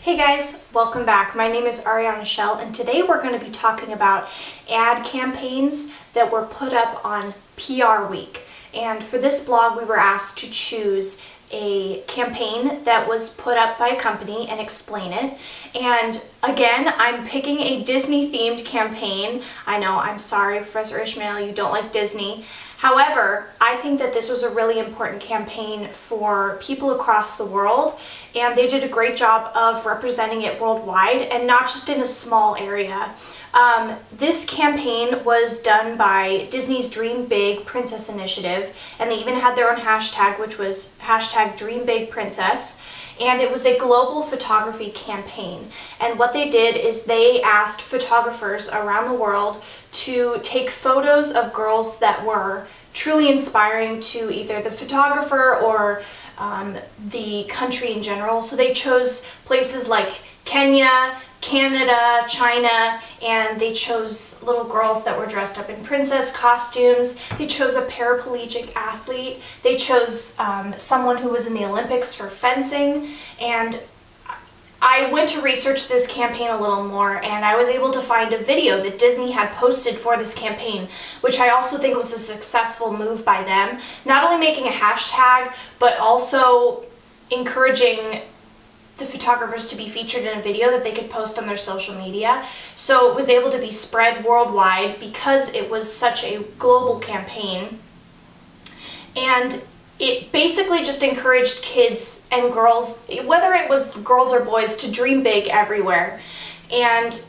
Hey guys, welcome back. My name is Ariana Shell, and today we're going to be talking about ad campaigns that were put up on PR Week. And for this blog, we were asked to choose a campaign that was put up by a company and explain it. And again, I'm picking a Disney-themed campaign. I know, I'm sorry, Professor Ishmael, you don't like Disney. However, I think that this was a really important campaign for people across the world, and they did a great job of representing it worldwide and not just in a small area. This campaign was done by Disney's Dream Big Princess Initiative, and they even had their own hashtag, which was hashtag Dream Big Princess. And it was a global photography campaign. And what they did is they asked photographers around the world to take photos of girls that were truly inspiring to either the photographer or the country in general. So they chose places like Kenya, Canada, China, and they chose little girls that were dressed up in princess costumes. They chose a paraplegic athlete. They chose someone who was in the Olympics for fencing. And I went to research this campaign a little more, and I was able to find a video that Disney had posted for this campaign, which I also think was a successful move by them. Not only making a hashtag, but also encouraging the photographers to be featured in a video that they could post on their social media. So it was able to be spread worldwide because it was such a global campaign. And it basically just encouraged kids and girls, whether it was girls or boys, to dream big everywhere. And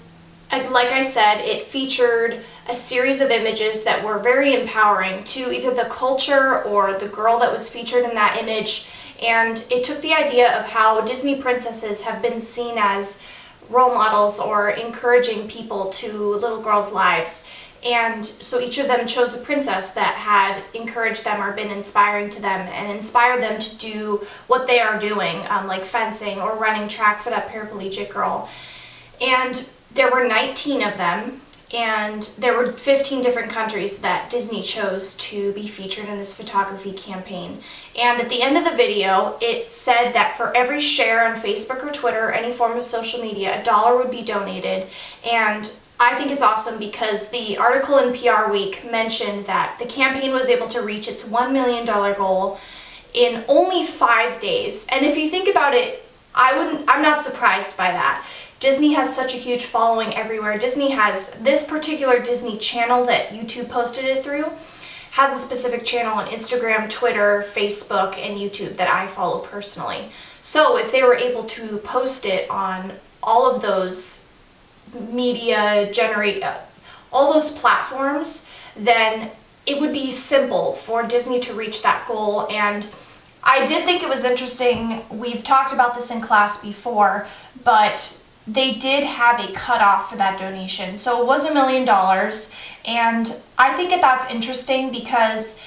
like I said, it featured a series of images that were very empowering to either the culture or the girl that was featured in that image. And it took the idea of how Disney princesses have been seen as role models or encouraging people to little girls' lives. And so each of them chose a princess that had encouraged them or been inspiring to them and inspired them to do what they are doing, like fencing or running track for that paraplegic girl. And there were 19 of them. And there were 15 different countries that Disney chose to be featured in this photography campaign. And at the end of the video, it said that for every share on Facebook or Twitter or any form of social media, $1 would be donated. And I think it's awesome because the article in PR Week mentioned that the campaign was able to reach its $1 million goal in only 5 days. And if you think about it, I'm not surprised by that. Disney has such a huge following everywhere. Disney has this particular Disney channel that YouTube posted it through, has a specific channel on Instagram, Twitter, Facebook, and YouTube that I follow personally. So if they were able to post it on all of those all those platforms, then it would be simple for Disney to reach that goal. And I did think it was interesting. We've talked about this in class before, but they did have a cutoff for that donation. So it was $1 million, and I think that's interesting because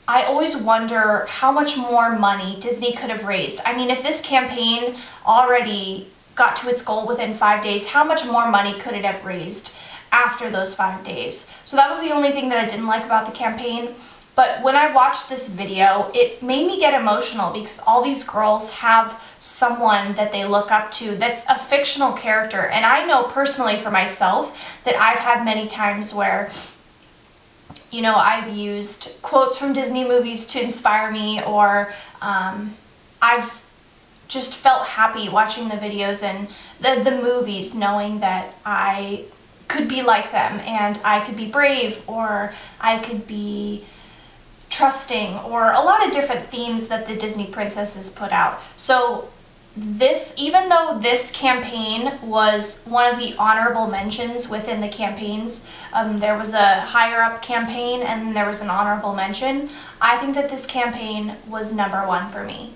I always wonder how much more money Disney could have raised. I mean, if this campaign already got to its goal within 5 days, how much more money could it have raised after those 5 days? So that was the only thing that I didn't like about the campaign. But when I watched this video, it made me get emotional because all these girls have someone that they look up to that's a fictional character. And I know personally for myself that I've had many times where, you know, I've used quotes from Disney movies to inspire me, or I've just felt happy watching the videos and the movies knowing that I could be like them and I could be brave, or I could be trusting, or a lot of different themes that the Disney princesses put out. So even though this campaign was one of the honorable mentions within the campaigns, there was a higher up campaign and there was an honorable mention, I think that this campaign was #1 for me.